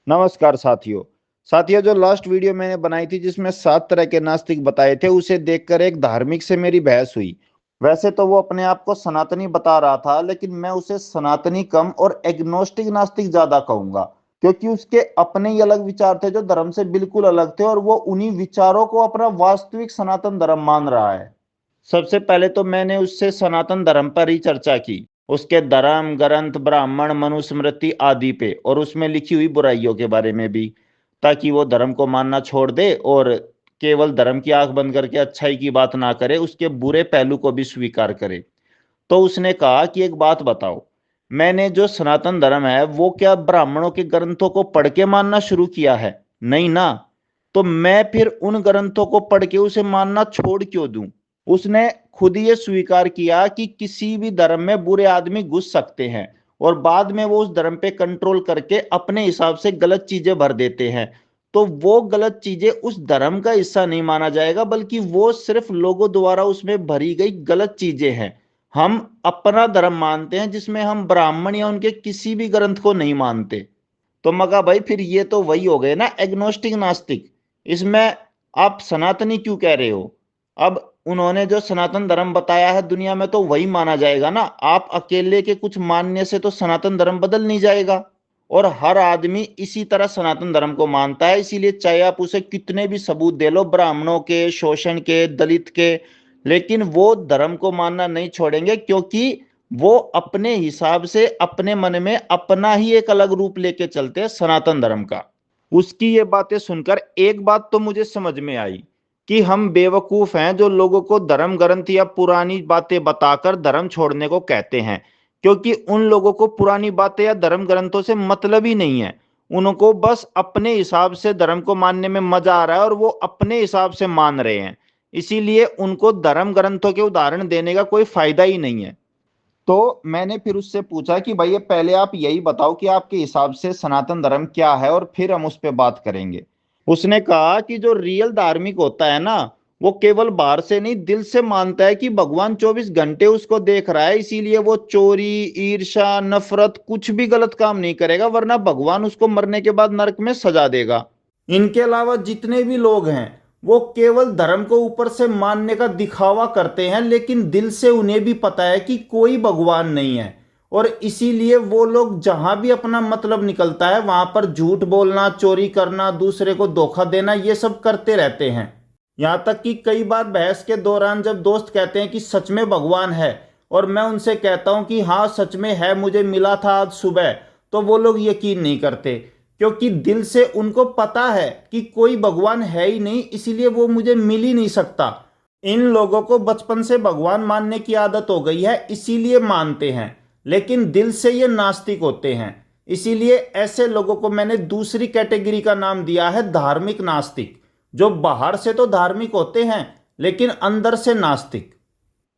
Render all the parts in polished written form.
नमस्कार साथियों। जो लास्ट वीडियो मैंने बनाई थी जिसमें 7 तरह के नास्तिक बताए थे, उसे देखकर एक धार्मिक से मेरी बहस हुई। वैसे तो वो अपने आप को सनातनी बता रहा था, लेकिन मैं उसे सनातनी कम और एग्नोस्टिक नास्तिक ज्यादा कहूंगा, क्योंकि उसके अपने ही अलग विचार थे जो धर्म से बिल्कुल अलग थे, और वो उन्हीं विचारों को अपना वास्तविक सनातन धर्म मान रहा है। सबसे पहले तो मैंने उससे सनातन धर्म पर ही चर्चा की, उसके धर्म ग्रंथ, ब्राह्मण, मनुस्मृति आदि पे, और उसमें लिखी हुई बुराइयों के बारे में भी, ताकि वो धर्म को मानना छोड़ दे और केवल धर्म की आंख बंद करके अच्छाई की बात ना करे, उसके बुरे पहलू को भी स्वीकार करे। तो उसने कहा कि एक बात बताओ, मैंने जो सनातन धर्म है वो क्या ब्राह्मणों के ग्रंथों को पढ़ के मानना शुरू किया है? नहीं ना। तो मैं फिर उन ग्रंथों को पढ़ के उसे मानना छोड़ क्यों दूं? उसने खुद ये स्वीकार किया कि किसी भी धर्म में बुरे आदमी घुस सकते हैं, और बाद में वो उस धर्म पे कंट्रोल करके अपने हिसाब से गलत चीजें भर देते हैं। तो वो गलत चीजें उस धर्म का हिस्सा नहीं माना जाएगा, बल्कि वो सिर्फ लोगों द्वारा उसमें भरी गई गलत चीजें हैं। हम अपना धर्म मानते हैं जिसमें हम ब्राह्मण या उनके किसी भी ग्रंथ को नहीं मानते। तो मगा भाई, फिर ये तो वही हो गए ना एग्नोस्टिक नास्तिक। इसमें आप सनातनी क्यों कह रहे हो? अब उन्होंने जो सनातन धर्म बताया है दुनिया में, तो वही माना जाएगा ना। आप अकेले के कुछ मानने से तो सनातन धर्म बदल नहीं जाएगा। और हर आदमी इसी तरह सनातन धर्म को मानता है, इसीलिए चाहे आप उसे कितने भी सबूत दे लो ब्राह्मणों के शोषण के, दलित के, लेकिन वो धर्म को मानना नहीं छोड़ेंगे, क्योंकि वो अपने हिसाब से अपने मन में अपना ही एक अलग रूप लेके चलते हैं सनातन धर्म का। उसकी ये बातें सुनकर एक बात तो मुझे समझ में आई कि हम बेवकूफ हैं जो लोगों को धर्म ग्रंथ या पुरानी बातें बताकर धर्म छोड़ने को कहते हैं, क्योंकि उन लोगों को पुरानी बातें या धर्म ग्रंथों से मतलब ही नहीं है। उनको बस अपने हिसाब से धर्म को मानने में मजा आ रहा है, और वो अपने हिसाब से मान रहे हैं। इसीलिए उनको धर्म ग्रंथों के उदाहरण देने का कोई फायदा ही नहीं है। तो मैंने फिर उससे पूछा कि भाई ये पहले आप यही बताओ कि आपके हिसाब से सनातन धर्म क्या है, और फिर हम उस पर बात करेंगे। उसने कहा कि जो रियल धार्मिक होता है ना, वो केवल बाहर से नहीं दिल से मानता है कि भगवान 24 घंटे उसको देख रहा है, इसीलिए वो चोरी, ईर्ष्या, नफरत, कुछ भी गलत काम नहीं करेगा, वरना भगवान उसको मरने के बाद नरक में सजा देगा। इनके अलावा जितने भी लोग हैं वो केवल धर्म को ऊपर से मानने का दिखावा करते हैं, लेकिन दिल से उन्हें भी पता है कि कोई भगवान नहीं है। और इसीलिए वो लोग जहां भी अपना मतलब निकलता है वहां पर झूठ बोलना, चोरी करना, दूसरे को धोखा देना, ये सब करते रहते हैं। यहां तक कि कई बार बहस के दौरान जब दोस्त कहते हैं कि सच में भगवान है, और मैं उनसे कहता हूं कि हाँ सच में है, मुझे मिला था आज सुबह, तो वो लोग यकीन नहीं करते, क्योंकि दिल से उनको पता है कि कोई भगवान है ही नहीं, इसीलिए वो मुझे मिल ही नहीं सकता। इन लोगों को बचपन से भगवान मानने की आदत हो गई है, इसीलिए मानते हैं, लेकिन दिल से ये नास्तिक होते हैं। इसीलिए ऐसे लोगों को मैंने दूसरी कैटेगरी का नाम दिया है धार्मिक नास्तिक, जो बाहर से तो धार्मिक होते हैं लेकिन अंदर से नास्तिक।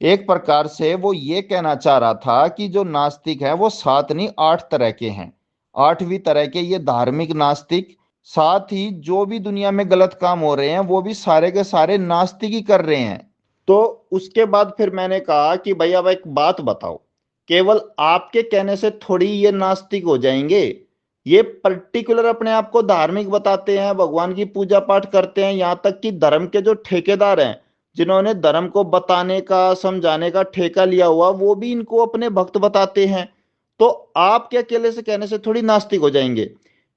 एक प्रकार से वो ये कहना चाह रहा था कि जो नास्तिक है वो 7 नहीं 8 तरह के हैं। 8वीं तरह के ये धार्मिक नास्तिक। साथ ही जो भी दुनिया में गलत काम हो रहे हैं वो भी सारे के सारे नास्तिक ही कर रहे हैं। तो उसके बाद फिर मैंने कहा कि भैया अब एक बात बताओ, केवल आपके कहने से थोड़ी ये नास्तिक हो जाएंगे। ये पर्टिकुलर अपने आप को धार्मिक बताते हैं, भगवान की पूजा पाठ करते हैं, यहाँ तक कि धर्म के जो ठेकेदार हैं, जिन्होंने धर्म को बताने का, समझाने का ठेका लिया हुआ, वो भी इनको अपने भक्त बताते हैं। तो आप क्या अकेले से कहने से थोड़ी नास्तिक हो जाएंगे?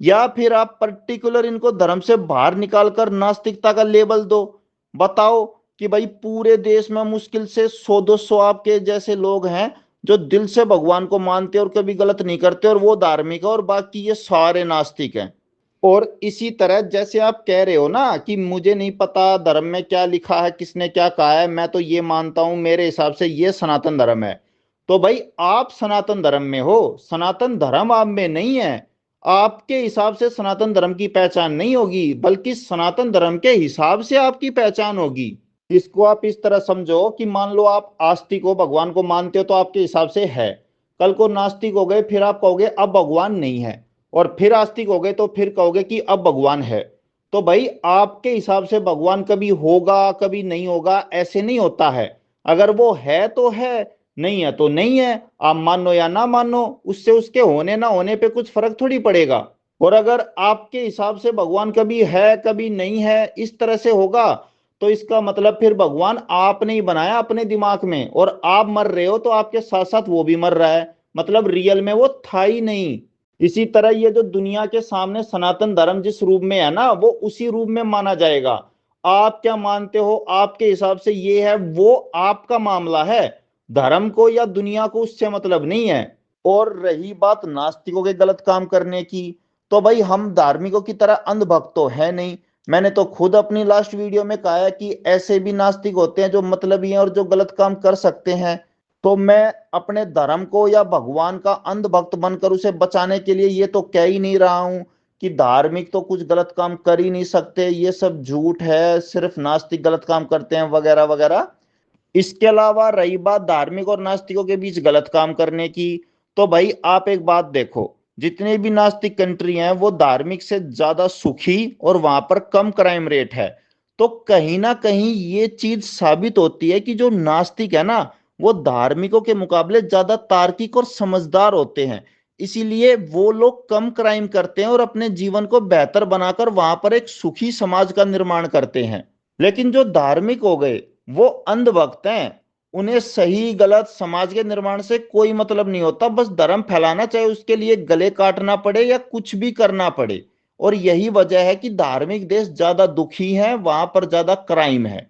या फिर आप पर्टिकुलर इनको धर्म से बाहर निकालकर नास्तिकता का लेबल दो। बताओ कि भाई पूरे देश में मुश्किल से 100-200 आपके जैसे लोग हैं जो दिल से भगवान को मानते और कभी गलत नहीं करते, और वो धार्मिक है, और बाकी ये सारे नास्तिक हैं। और इसी तरह जैसे आप कह रहे हो ना कि मुझे नहीं पता धर्म में क्या लिखा है, किसने क्या कहा है, मैं तो ये मानता हूं, मेरे हिसाब से ये सनातन धर्म है। तो भाई आप सनातन धर्म में हो, सनातन धर्म आप में नहीं है। आपके हिसाब से सनातन धर्म की पहचान नहीं होगी, बल्कि सनातन धर्म के हिसाब से आपकी पहचान होगी। इसको आप इस तरह समझो कि मान लो आप आस्तिक हो, भगवान को मानते हो तो आपके हिसाब से है। कल को नास्तिक हो गए, फिर आप कहोगे अब भगवान नहीं है। और फिर आस्तिक हो गए तो फिर कहोगे कि अब भगवान है। तो भाई आपके हिसाब से भगवान कभी होगा कभी नहीं होगा, ऐसे नहीं होता है। अगर वो है तो है, नहीं है तो नहीं है। आप मानो या ना मानो, उससे उसके होने ना होने पे कुछ फर्क थोड़ी पड़ेगा। और अगर आपके हिसाब से भगवान कभी है कभी नहीं है इस तरह से होगा, तो इसका मतलब फिर भगवान आपने ही बनाया अपने दिमाग में, और आप मर रहे हो तो आपके साथ साथ वो भी मर रहा है, मतलब रियल में वो था ही नहीं। इसी तरह ये जो दुनिया के सामने सनातन धर्म जिस रूप में है ना, वो उसी रूप में माना जाएगा। आप क्या मानते हो, आपके हिसाब से ये है, वो आपका मामला है। धर्म को या दुनिया को उससे मतलब नहीं है। और रही बात नास्तिकों के गलत काम करने की, तो भाई हम धार्मिकों की तरह अंधभक्त तो है नहीं। मैंने तो खुद अपनी लास्ट वीडियो में कहा है कि ऐसे भी नास्तिक होते हैं जो मतलबी हैं और जो गलत काम कर सकते हैं। तो मैं अपने धर्म को या भगवान का अंधभक्त बनकर उसे बचाने के लिए ये तो कह ही नहीं रहा हूं कि धार्मिक तो कुछ गलत काम कर ही नहीं सकते, ये सब झूठ है, सिर्फ नास्तिक गलत काम करते हैं वगैरह वगैरह। इसके अलावा रही बात धार्मिक और नास्तिकों के बीच गलत काम करने की, तो भाई आप एक बात देखो, जितने भी नास्तिक कंट्री हैं वो धार्मिक से ज्यादा सुखी और वहां पर कम क्राइम रेट है। तो कहीं ना कहीं ये चीज साबित होती है कि जो नास्तिक है ना, वो धार्मिकों के मुकाबले ज्यादा तार्किक और समझदार होते हैं। इसीलिए वो लोग कम क्राइम करते हैं और अपने जीवन को बेहतर बनाकर वहां पर एक सुखी समाज का निर्माण करते हैं। लेकिन जो धार्मिक हो गए, वो अंधभक्त हैं। उन्हें सही गलत समाज के निर्माण से कोई मतलब नहीं होता, बस धर्म फैलाना, चाहे उसके लिए गले काटना पड़े या कुछ भी करना पड़े। और यही वजह है कि धार्मिक देश ज्यादा दुखी हैं, वहां पर ज्यादा क्राइम है।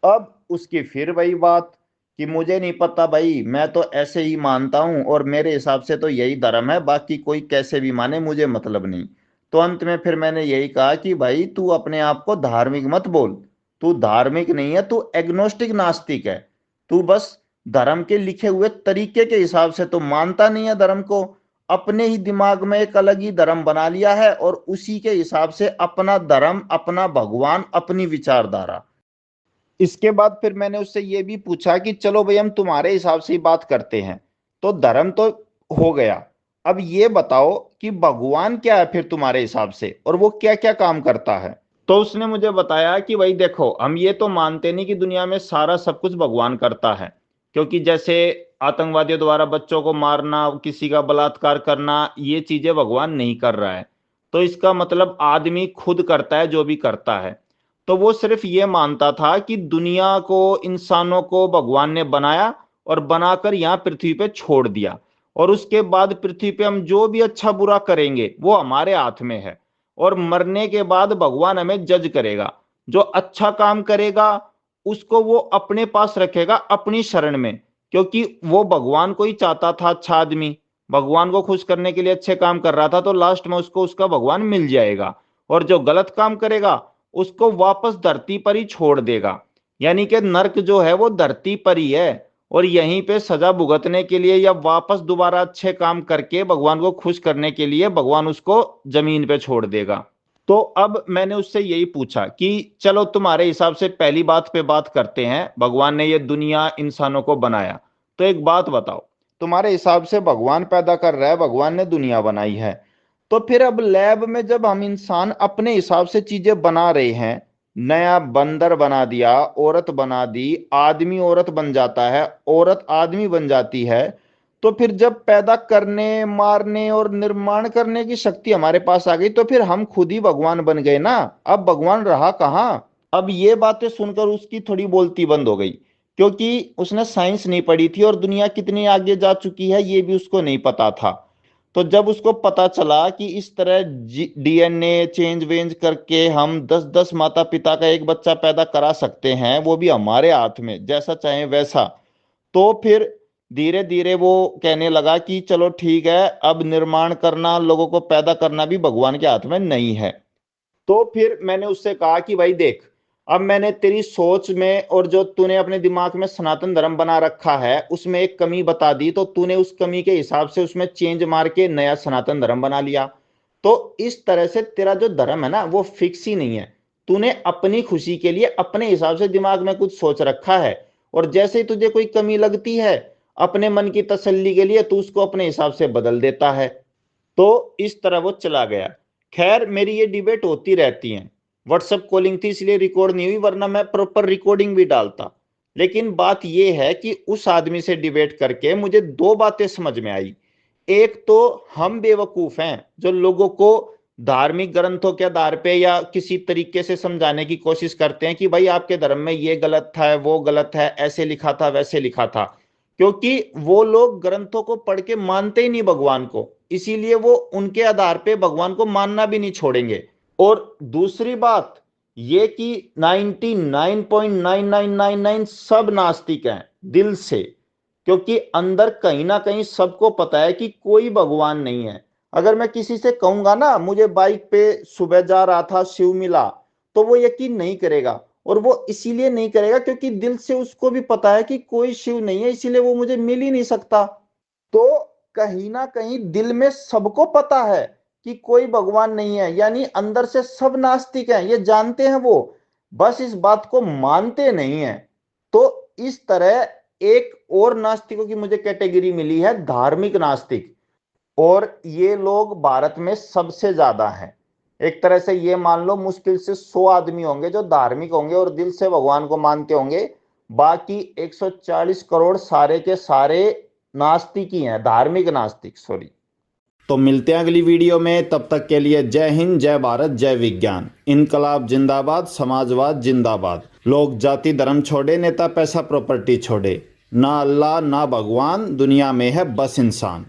अब उसकी फिर वही बात कि मुझे नहीं पता भाई, मैं तो ऐसे ही मानता हूं और मेरे हिसाब से तो यही धर्म है, बाकी कोई कैसे भी माने मुझे मतलब नहीं। तो अंत में फिर मैंने यही कहा कि भाई तू अपने आप को धार्मिक मत बोल। तू धार्मिक नहीं है, तू एग्नोस्टिक नास्तिक है। तू बस धर्म के लिखे हुए तरीके के हिसाब से तो मानता नहीं है धर्म को। अपने ही दिमाग में एक अलग ही धर्म बना लिया है और उसी के हिसाब से अपना धर्म, अपना भगवान, अपनी विचारधारा। इसके बाद फिर मैंने उससे ये भी पूछा कि चलो भाई हम तुम्हारे हिसाब से ही बात करते हैं। तो धर्म तो हो गया, अब ये बताओ कि भगवान क्या है फिर तुम्हारे हिसाब से, और वो क्या क्या काम करता है। तो उसने मुझे बताया कि भाई देखो, हम ये तो मानते नहीं कि दुनिया में सारा सब कुछ भगवान करता है, क्योंकि जैसे आतंकवादियों द्वारा बच्चों को मारना, किसी का बलात्कार करना, ये चीजें भगवान नहीं कर रहा है। तो इसका मतलब आदमी खुद करता है जो भी करता है। तो वो सिर्फ ये मानता था कि दुनिया को, इंसानों को भगवान ने बनाया और बनाकर यहाँ पृथ्वी पे छोड़ दिया, और उसके बाद पृथ्वी पे हम जो भी अच्छा बुरा करेंगे वो हमारे हाथ में है। और मरने के बाद भगवान हमें जज करेगा। जो अच्छा काम करेगा उसको वो अपने पास रखेगा, अपनी शरण में, क्योंकि वो भगवान को ही चाहता था अच्छा आदमी। भगवान को खुश करने के लिए अच्छे काम कर रहा था, तो लास्ट में उसको उसका भगवान मिल जाएगा। और जो गलत काम करेगा उसको वापस धरती पर ही छोड़ देगा। यानी कि नर्क जो है वो धरती पर ही है, और यहीं पे सजा भुगतने के लिए या वापस दोबारा अच्छे काम करके भगवान को खुश करने के लिए भगवान उसको जमीन पे छोड़ देगा। तो अब मैंने उससे यही पूछा कि चलो तुम्हारे हिसाब से पहली बात पे बात करते हैं, भगवान ने ये दुनिया इंसानों को बनाया। तो एक बात बताओ, तुम्हारे हिसाब से भगवान पैदा कर रहा है, भगवान ने दुनिया बनाई है, तो फिर अब लैब में जब हम इंसान अपने हिसाब से चीजें बना रहे हैं, नया बंदर बना दिया, औरत बना दी, आदमी औरत बन जाता है, औरत आदमी बन जाती है, तो फिर जब पैदा करने, मारने और निर्माण करने की शक्ति हमारे पास आ गई, तो फिर हम खुद ही भगवान बन गए ना। अब भगवान रहा कहाँ। अब ये बातें सुनकर उसकी थोड़ी बोलती बंद हो गई, क्योंकि उसने साइंस नहीं पढ़ी थी और दुनिया कितनी आगे जा चुकी है ये भी उसको नहीं पता था। तो जब उसको पता चला कि इस तरह डीएनए चेंज वेंज करके हम 10-10 माता पिता का एक बच्चा पैदा करा सकते हैं, वो भी हमारे हाथ में, जैसा चाहे वैसा, तो फिर धीरे धीरे वो कहने लगा कि चलो ठीक है, अब निर्माण करना, लोगों को पैदा करना भी भगवान के हाथ में नहीं है। तो फिर मैंने उससे कहा कि भाई देख, अब मैंने तेरी सोच में और जो तूने अपने दिमाग में सनातन धर्म बना रखा है उसमें एक कमी बता दी, तो तूने उस कमी के हिसाब से उसमें चेंज मार के नया सनातन धर्म बना लिया। तो इस तरह से तेरा जो धर्म है ना वो फिक्स ही नहीं है। तूने अपनी खुशी के लिए अपने हिसाब से दिमाग में कुछ सोच रखा है, और जैसे ही तुझे कोई कमी लगती है, अपने मन की तसल्ली के लिए तू उसको अपने हिसाब से बदल देता है। तो इस तरह वो चला गया। खैर मेरी ये डिबेट होती रहती है। व्हाट्सएप कॉलिंग थी इसलिए रिकॉर्ड नहीं हुई, वरना मैं प्रॉपर रिकॉर्डिंग भी डालता। लेकिन बात ये है कि उस आदमी से डिबेट करके मुझे दो बातें समझ में आई। एक तो हम बेवकूफ हैं जो लोगों को धार्मिक ग्रंथों के आधार पे या किसी तरीके से समझाने की कोशिश करते हैं कि भाई आपके धर्म में ये गलत था, वो गलत है, ऐसे लिखा था, वैसे लिखा था। क्योंकि वो लोग ग्रंथों को पढ़ के मानते ही नहीं भगवान को, इसीलिए वो उनके आधार पे भगवान को मानना भी नहीं छोड़ेंगे। और दूसरी बात ये कि 99.9999 सब नास्तिक हैं दिल से, क्योंकि अंदर कहीं ना कहीं सबको पता है कि कोई भगवान नहीं है। अगर मैं किसी से कहूंगा ना मुझे बाइक पे सुबह जा रहा था शिव मिला, तो वो यकीन नहीं करेगा। और वो इसीलिए नहीं करेगा क्योंकि दिल से उसको भी पता है कि कोई शिव नहीं है, इसीलिए वो मुझे मिल ही नहीं सकता। तो कहीं ना कहीं दिल में सबको पता है कि कोई भगवान नहीं है, यानी अंदर से सब नास्तिक हैं, ये जानते हैं वो, बस इस बात को मानते नहीं है। तो इस तरह एक और नास्तिकों की मुझे कैटेगरी मिली है, धार्मिक नास्तिक। और ये लोग भारत में सबसे ज्यादा हैं। एक तरह से ये मान लो मुश्किल से 100 आदमी होंगे जो धार्मिक होंगे और दिल से भगवान को मानते होंगे। बाकी 140 करोड़ सारे के सारे नास्तिक ही हैं, धार्मिक नास्तिक, सॉरी। तो मिलते हैं अगली वीडियो में, तब तक के लिए जय हिंद, जय भारत, जय विज्ञान। इनकलाब जिंदाबाद, समाजवाद जिंदाबाद। लोग जाति धर्म छोड़े, नेता पैसा प्रॉपर्टी छोड़े। ना अल्लाह ना भगवान, दुनिया में है बस इंसान।